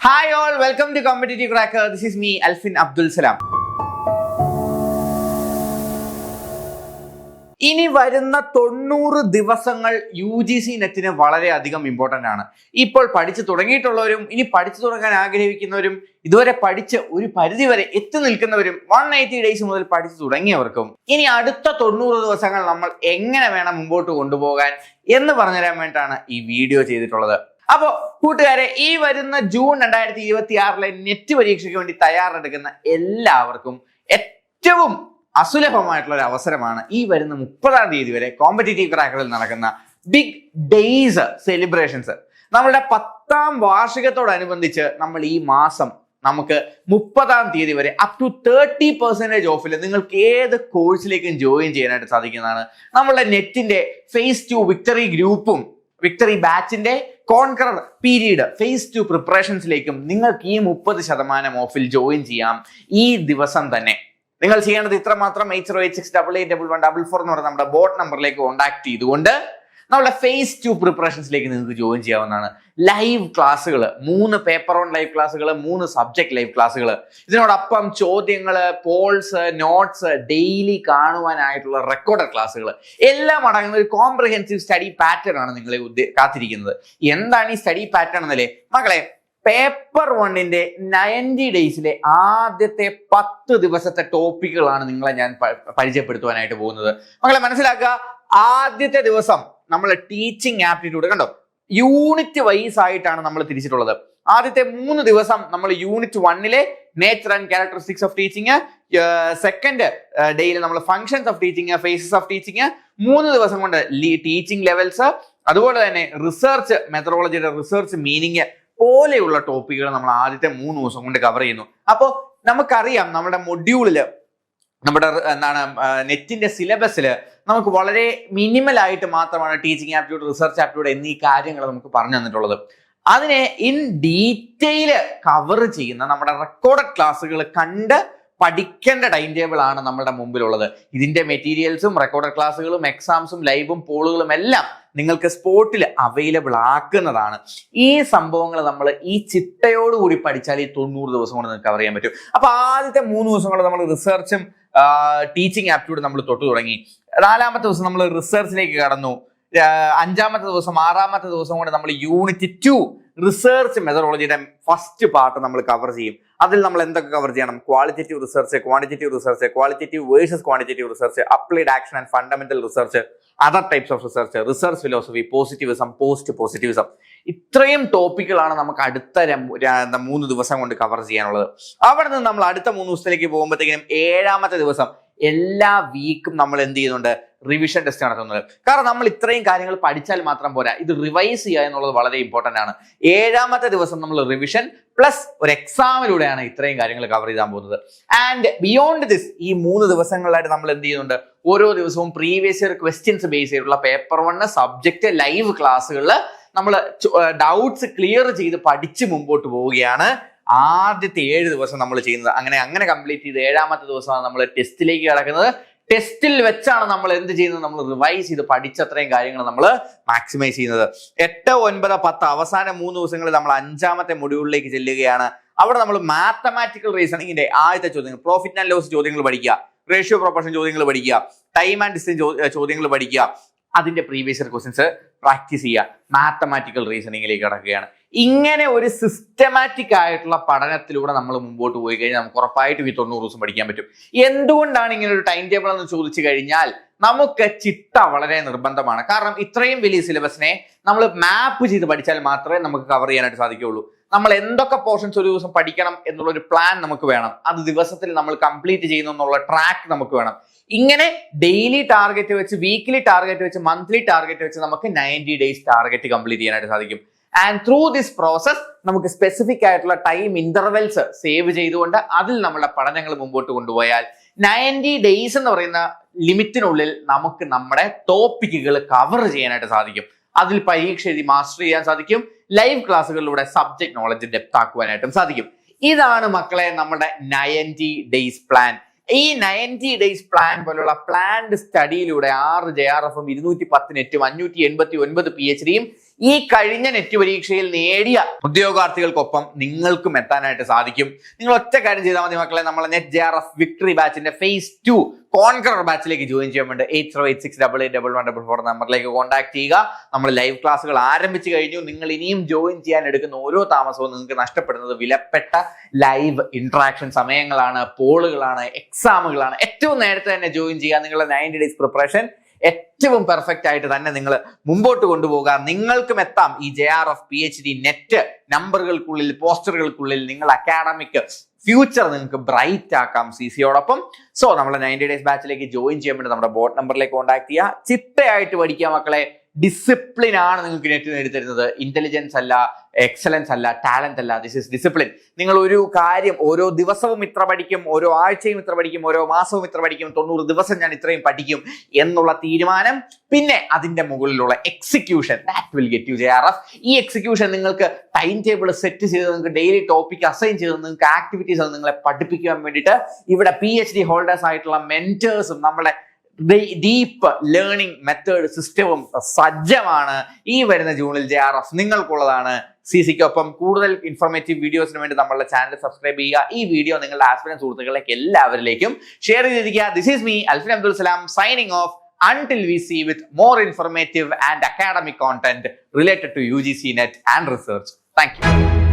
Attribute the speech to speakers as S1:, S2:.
S1: Hi all, welcome to Competitive Cracker. This is me, Alfin Abdul Salam. ഇനി വരുന്ന 90 ദിവസങ്ങൾ UGC നെറ്റിന് വളരെയധികം important ആണ്. ഇപ്പോൾ പഠിച്ചു തുടങ്ങിയിട്ടുള്ളവരും ഇനി പഠിച്ചു തുടങ്ങാൻ ആഗ്രഹിക്കുന്നവരും ഇതുവരെ പഠിച്ച് ഒരു പരിധി വരെ എത്തി നിൽക്കുന്നവരും 180 ഡേയ്സ് മുതൽ പഠിച്ചു തുടങ്ങിയവർക്കും ഇനി അടുത്ത 90 ദിവസങ്ങൾ നമ്മൾ എങ്ങനെ വേണം മുമ്പോട്ട് കൊണ്ടുപോകാൻ എന്ന് പറഞ്ഞുതരാൻ വേണ്ടിയിട്ടാണ് ഈ വീഡിയോ ചെയ്തിട്ടുള്ളത്. അപ്പോ കൂട്ടുകാരെ, ഈ വരുന്ന ജൂൺ 2026 നെറ്റ് പരീക്ഷയ്ക്ക് വേണ്ടി തയ്യാറെടുക്കുന്ന എല്ലാവർക്കും ഏറ്റവും അസുലഭമായിട്ടുള്ള ഒരു അവസരമാണ് ഈ വരുന്ന 30-ാം തീയതി വരെ കോമ്പറ്റീറ്റീവ് ക്രാക്കറിൽ നടക്കുന്ന ബിഗ് ഡേയ്സ് സെലിബ്രേഷൻസ്. നമ്മളുടെ 10ാം വാർഷികത്തോടനുബന്ധിച്ച് നമ്മൾ ഈ മാസം നമുക്ക് 30-ാം തീയതി വരെ അപ് ടു 30% ഓഫിൽ നിങ്ങൾക്ക് ഏത് കോഴ്സിലേക്കും ജോയിൻ ചെയ്യാനായിട്ട് സാധിക്കുന്നതാണ്. നമ്മളുടെ നെറ്റിന്റെ ഫേസ് 2 വിക്ടറി ഗ്രൂപ്പും വിക്ടറി ബാച്ചിന്റെ കോൺകറർ പീരീഡ് ഫേസ് 2 പ്രിപ്പറേഷൻസിലേക്കും നിങ്ങൾക്ക് ഈ 30% ഓഫിൽ ജോയിൻ ചെയ്യാം ഈ ദിവസം തന്നെ. നിങ്ങൾ ചെയ്യേണ്ടത് ഇത്ര മാത്രം: 8086881144 എന്ന് പറയുന്ന നമ്മുടെ ബോട്ട് നമ്പറിലേക്ക് കോൺടാക്ട് ചെയ്തുകൊണ്ട് നമ്മുടെ ഫേസ് 2 പ്രിപ്പറേഷൻസിലേക്ക് നിങ്ങൾക്ക് ജോയിൻ ചെയ്യാവുന്നതാണ്. ലൈവ് ക്ലാസ്സുകൾ, 3 പേപ്പർ ഓൺ ലൈവ് ക്ലാസ്സുകൾ, 3 സബ്ജക്ട് ലൈവ് ക്ലാസ്സുകൾ, ഇതിനോടൊപ്പം ചോദ്യങ്ങൾ, പോൾസ്, നോട്ട്സ്, ഡെയിലി കാണുവാനായിട്ടുള്ള റെക്കോർഡഡ് ക്ലാസ്സുകൾ എല്ലാം അടങ്ങുന്ന ഒരു കോംപ്രിഹെൻസീവ് സ്റ്റഡി പാറ്റേൺ ആണ് നിങ്ങളെ കാത്തിരിക്കുന്നത്. എന്താണ് ഈ സ്റ്റഡി പാറ്റേൺ എന്നല്ലേ മക്കളെ? പേപ്പർ 1ന്റെ 90 ഡേയ്സിലെ ആദ്യത്തെ 10 ദിവസത്തെ ടോപ്പിക്കുകളാണ് നിങ്ങളെ ഞാൻ പരിചയപ്പെടുത്തുവാനായിട്ട് പോകുന്നത്. മക്കളെ മനസ്സിലാക്കുക, ആദ്യത്തെ ദിവസം നമ്മൾ ടീച്ചിങ് ആപ്റ്റിറ്റ്യൂഡ് കണ്ടോ, യൂണിറ്റ് വൈസ് ആയിട്ടാണ് നമ്മൾ തിരിച്ചിട്ടുള്ളത്. ആദ്യത്തെ 3 ദിവസം നമ്മൾ യൂണിറ്റ് 1ലെ nature and characteristics of teaching, second ഡേയിൽ നമ്മൾ functions of teaching, phases of teaching, 3 ദിവസം കൊണ്ട് ടീച്ചിങ് ലെവൽസ്, അതുപോലെ തന്നെ റിസർച്ച് മെത്തഡോളജിയുടെ റിസർച്ച് മീനിങ് പോലെയുള്ള ടോപ്പിക്കുകൾ നമ്മൾ ആദ്യത്തെ 3 ദിവസം കൊണ്ട് കവർ ചെയ്യുന്നു. അപ്പോൾ നമുക്കറിയാം നമ്മുടെ മൊഡ്യൂളില്, നമ്മുടെ നെറ്റിന്റെ സിലബസിൽ നമുക്ക് വളരെ മിനിമൽ ആയിട്ട് മാത്രമാണ് ടീച്ചിങ് ആപ്റ്റിറ്റ്യൂഡ്, റിസർച്ച് ആപ്റ്റിറ്റ്യൂഡ് എന്നീ കാര്യങ്ങൾ നമുക്ക് പറഞ്ഞു തന്നിട്ടുള്ളത്. അതിനെ ഇൻ ഡീറ്റെയിൽ കവർ ചെയ്യുന്ന നമ്മുടെ റെക്കോർഡഡ് ക്ലാസ്സുകൾ കണ്ട് പഠിക്കേണ്ട ടൈം ടേബിൾ ആണ് നമ്മുടെ മുമ്പിലുള്ളത്. ഇതിന്റെ മെറ്റീരിയൽസും റെക്കോർഡഡ് ക്ലാസ്സുകളും എക്സാംസും ലൈവും പോളുകളും എല്ലാം നിങ്ങൾക്ക് സ്പോട്ടിൽ അവൈലബിൾ ആക്കുന്നതാണ്. ഈ സംഭവങ്ങൾ നമ്മൾ ഈ ചിട്ടയോടുകൂടി പഠിച്ചാൽ ഈ 90 ദിവസം കൊണ്ട് നിങ്ങൾക്ക് കവർ ചെയ്യാൻ പറ്റും. അപ്പൊ ആദ്യത്തെ 3 ദിവസം കൊണ്ട് നമ്മൾ റിസർച്ചും ടീച്ചിങ് ആപ്റ്റിറ്റ്യൂഡ് നമ്മൾ തൊട്ടു തുടങ്ങി. 4ാമത്തെ ദിവസം നമ്മൾ റിസർച്ചിലേക്ക് കടന്നു. 5ാമത്തെ ദിവസം 6ാമത്തെ ദിവസം കൊണ്ട് നമ്മൾ യൂണിറ്റ് 2 റിസർച്ച് മെത്തഡോളജിയുടെ ഫസ്റ്റ് പാർട്ട് നമ്മൾ കവർ ചെയ്യും. അതിൽ നമ്മൾ എന്തൊക്കെ കവർ ചെയ്യണം? Qualitative research, quantitative research, qualitative versus quantitative research, applied action and fundamental research, other types of research, research philosophy, positivism, post positivism. ഇത്രയും ടോപ്പിക്കുകളാണ് നമുക്ക് അടുത്ത 3 ദിവസം കൊണ്ട് കവർ ചെയ്യാനുള്ളത്. അവിടെ നിന്ന് നമ്മൾ അടുത്ത 3 ദിവസത്തിലേക്ക് പോകുമ്പോഴത്തേക്കും 7ാമത്തെ ദിവസം എല്ലാ വീക്കും നമ്മൾ എന്ത് ചെയ്യുന്നുണ്ട്? റിവിഷൻ ടെസ്റ്റ് നടത്തുന്നത്. കാരണം നമ്മൾ ഇത്രയും കാര്യങ്ങൾ പഠിച്ചാൽ മാത്രം പോരാ, ഇത് റിവൈസ് ചെയ്യുക എന്നുള്ളത് വളരെ ഇമ്പോർട്ടന്റ് ആണ്. 7ാമത്തെ ദിവസം നമ്മൾ റിവിഷൻ പ്ലസ് ഒരു എക്സാമിലൂടെയാണ് ഇത്രയും കാര്യങ്ങൾ കവർ ചെയ്യാൻ പോകുന്നത്. ആൻഡ് ബിയോണ്ട് ദിസ്, ഈ 3 ദിവസങ്ങളിലായിട്ട് നമ്മൾ എന്ത് ചെയ്യുന്നുണ്ട്? ഓരോ ദിവസവും പ്രീവിയസ് ഇയർ ക്വസ്റ്റ്യൻസ് ബേസ് ചെയ്തിട്ടുള്ള പേപ്പർ 1 സബ്ജക്ട് ലൈവ് ക്ലാസ്സുകളിൽ നമ്മൾ ഡൗട്ട്സ് ക്ലിയർ ചെയ്ത് പഠിച്ച് മുമ്പോട്ട് പോവുകയാണ് ആദ്യത്തെ 7 ദിവസം നമ്മൾ ചെയ്യുന്നത്. അങ്ങനെ കംപ്ലീറ്റ് ചെയ്ത് 7ാമത്തെ ദിവസമാണ് നമ്മൾ ടെസ്റ്റിലേക്ക് കിടക്കുന്നത്. ടെസ്റ്റിൽ വെച്ചാണ് നമ്മൾ എന്ത് ചെയ്യുന്നത്? നമ്മൾ റിവൈസ് ചെയ്ത് പഠിച്ചത്രയും കാര്യങ്ങൾ നമ്മൾ മാക്സിമൈസ് ചെയ്യുന്നത്. 8, 9, 10 അവസാന 3 ദിവസങ്ങളിൽ നമ്മൾ 5ാമത്തെ മൊഡ്യൂളിലേക്ക് ചെല്ലുകയാണ്. അവിടെ നമ്മൾ മാത്തമാറ്റിക്കൽ റീസണിങ്ങിന്റെ ആദ്യത്തെ ചോദ്യങ്ങൾ, പ്രോഫിറ്റ് ആൻഡ് ലോസ് ചോദ്യങ്ങൾ പഠിക്കുക, റേഷ്യോ പ്രൊപ്പോർഷൻ ചോദ്യങ്ങൾ പഠിക്കുക, ടൈം ആൻഡ് ഡിസ്റ്റൻസ് ചോദ്യങ്ങൾ പഠിക്കുക, അതിന്റെ പ്രീവിയസ് ഇയർ ക്വസ്റ്റ്യൻസ് പ്രാക്ടീസ് ചെയ്യുക, മാത്തമാറ്റിക്കൽ റീസണിങ്ങിലേക്ക് കടക്കുകയാണ്. ഇങ്ങനെ ഒരു സിസ്റ്റമാറ്റിക് ആയിട്ടുള്ള പഠനത്തിലൂടെ നമ്മൾ മുമ്പോട്ട് പോയി കഴിഞ്ഞാൽ നമുക്ക് ഉറപ്പായിട്ടും ഈ 90 ദിവസം പഠിക്കാൻ പറ്റും. എന്തുകൊണ്ടാണ് ഇങ്ങനെ ഒരു ടൈം ടേബിൾ എന്ന് ചോദിച്ചു കഴിഞ്ഞാൽ നമുക്ക് ചിട്ട വളരെ നിർബന്ധമാണ്. കാരണം ഇത്രയും വലിയ സിലബസിനെ നമ്മൾ മാപ്പ് ചെയ്ത് പഠിച്ചാൽ മാത്രമേ നമുക്ക് കവർ ചെയ്യാനായിട്ട് സാധിക്കുകയുള്ളൂ. നമ്മൾ എന്തൊക്കെ പോർഷൻസ് ഒരു ദിവസം പഠിക്കണം എന്നുള്ള ഒരു പ്ലാൻ നമുക്ക് വേണം. അത് ദിവസത്തിൽ നമ്മൾ കംപ്ലീറ്റ് ചെയ്യുന്നു എന്നുള്ള ട്രാക്ക് നമുക്ക് വേണം. ഇങ്ങനെ ഡെയിലി ടാർഗറ്റ് വെച്ച്, വീക്ക്ലി ടാർഗറ്റ് വെച്ച്, മന്ത്ലി ടാർഗറ്റ് വെച്ച് നമുക്ക് 90 ഡേയ്സ് ടാർഗറ്റ് കംപ്ലീറ്റ് ചെയ്യാനായിട്ട് സാധിക്കും. ആൻഡ് ത്രൂ ദിസ് പ്രോസസ് നമുക്ക് സ്പെസിഫിക് ആയിട്ടുള്ള ടൈം ഇന്റർവെൽസ് സേവ് ചെയ്തുകൊണ്ട് അതിൽ നമ്മുടെ പഠനങ്ങൾ മുമ്പോട്ട് കൊണ്ടുപോയാൽ 90 ഡേയ്സ് എന്ന് പറയുന്ന ലിമിറ്റിനുള്ളിൽ നമുക്ക് നമ്മുടെ ടോപ്പിക്കുകൾ കവർ ചെയ്യാനായിട്ട് സാധിക്കും. അതിൽ പരീക്ഷ എഴുതി മാസ്റ്റർ ചെയ്യാൻ സാധിക്കും. ലൈവ് ക്ലാസ്സുകളിലൂടെ സബ്ജക്ട് നോളജ് ഡെപ്ത് ആക്കുവാനായിട്ടും സാധിക്കും. ഇതാണ് മക്കളെ നമ്മുടെ 90 ഡേയ്സ് പ്ലാൻ. ഈ 90 ഡേയ്സ് പ്ലാൻ പോലുള്ള പ്ലാൻഡ് സ്റ്റഡിയിലൂടെ 6 JRF, 210 നെറ്റും, 589 PhDയും ഈ കഴിഞ്ഞ നെറ്റ് പരീക്ഷയിൽ നേടിയ ഉദ്യോഗാർത്ഥികൾക്കൊപ്പം നിങ്ങൾക്കും എത്താനായിട്ട് സാധിക്കും. നിങ്ങൾ ഒറ്റ കാര്യം ചെയ്താൽ മതി മക്കളെ, നമ്മളെ നെറ്റ് JRF വിക്ടറി ബാച്ചിന്റെ phase 2 കോൺകറർ ബാച്ചിലേക്ക് ജോയിൻ ചെയ്യാൻ വേണ്ടി 8086881144 നമ്പറിലേക്ക് കോൺടാക്ട് ചെയ്യുക. നമ്മൾ ലൈവ് ക്ലാസ്സുകൾ ആരംഭിച്ചു കഴിഞ്ഞു. നിങ്ങൾ ഇനിയും ജോയിൻ ചെയ്യാൻ എടുക്കുന്ന ഓരോ താമസവും നിങ്ങൾക്ക് നഷ്ടപ്പെടുന്നത് വിലപ്പെട്ട ലൈവ് ഇന്ററാക്ഷൻ സമയങ്ങളാണ്, പോളുകളാണ്, എക്സാമുകളാണ്. ഏറ്റവും നേരത്തെ തന്നെ ജോയിൻ ചെയ്യുക. നിങ്ങളുടെ 90 days പ്രിപ്പറേഷൻ ഏറ്റവും പെർഫെക്റ്റ് ആയിട്ട് തന്നെ നിങ്ങൾ മുമ്പോട്ട് കൊണ്ടുപോകുക. നിങ്ങൾക്കും എത്താം ഈ JRF PhD നെറ്റ് നമ്പറുകൾക്കുള്ളിൽ, പോസ്റ്ററുകൾക്കുള്ളിൽ. നിങ്ങൾ അക്കാഡമിക് ഫ്യൂച്ചർ നിങ്ങൾക്ക് ബ്രൈറ്റ് ആക്കാം CCയോടൊപ്പം. സോ നമ്മളെ 90 days ബാച്ചിലേക്ക് ജോയിൻ ചെയ്യാൻ വേണ്ടി നമ്മുടെ ബോർഡ് നമ്പറിലേക്ക് കോൺടാക്ട് ചെയ്യുക. ചിട്ടയായിട്ട് പഠിക്കുക മക്കളെ. ഡിസിപ്ലിൻ ആണ് നിങ്ങൾക്ക് നെറ്റ് നേടിത്തരുന്നത്. ഇന്റലിജൻസ് അല്ല, എക്സലൻസ് അല്ല, ടാലന്റ് അല്ല. This is discipline. നിങ്ങൾ ഒരു കാര്യം ഓരോ ദിവസവും ഇത്ര പഠിക്കും, ഓരോ ആഴ്ചയും ഇത്ര പഠിക്കും, ഓരോ മാസവും ഇത്ര പഠിക്കും, 90 ദിവസം ഞാൻ ഇത്രയും പഠിക്കും എന്നുള്ള തീരുമാനം, പിന്നെ അതിന്റെ മുകളിലുള്ള execution, that will get you JRF. ഈ എക്സിക്യൂഷൻ നിങ്ങൾക്ക് ടൈം ടേബിൾ സെറ്റ് ചെയ്ത്, നിങ്ങൾക്ക് ഡെയിലി ടോപ്പിക് അസൈൻ ചെയ്ത്, നിങ്ങൾക്ക് ആക്ടിവിറ്റീസ് നിങ്ങളെ പഠിപ്പിക്കാൻ വേണ്ടിയിട്ട് ഇവിടെ PhD ഹോൾഡേഴ്സ് ആയിട്ടുള്ള മെന്റേഴ്സും നമ്മുടെ ഡീപ്പ് ലേണിംഗ് മെത്തേഡ് സിസ്റ്റവും സജ്ജമാണ്. ഈ വരുന്ന ജൂണിൽ JRF നിങ്ങൾക്കുള്ളതാണ്. CCക്കൊപ്പം കൂടുതൽ ഇൻഫോർമേറ്റീവ് വീഡിയോസിന് വേണ്ടി നമ്മളുടെ ചാനൽ സബ്സ്ക്രൈബ് ചെയ്യുക. ഈ വീഡിയോ നിങ്ങളുടെ ആസ്പിരന്റ് സുഹൃത്തുക്കളിലേക്ക് എല്ലാവരിലേക്കും ഷെയർ ചെയ്തിരിക്കുക. This is me Alfin Abdul Salam signing off until we see with more informative and academic content related to UGC NET and research. Thank you.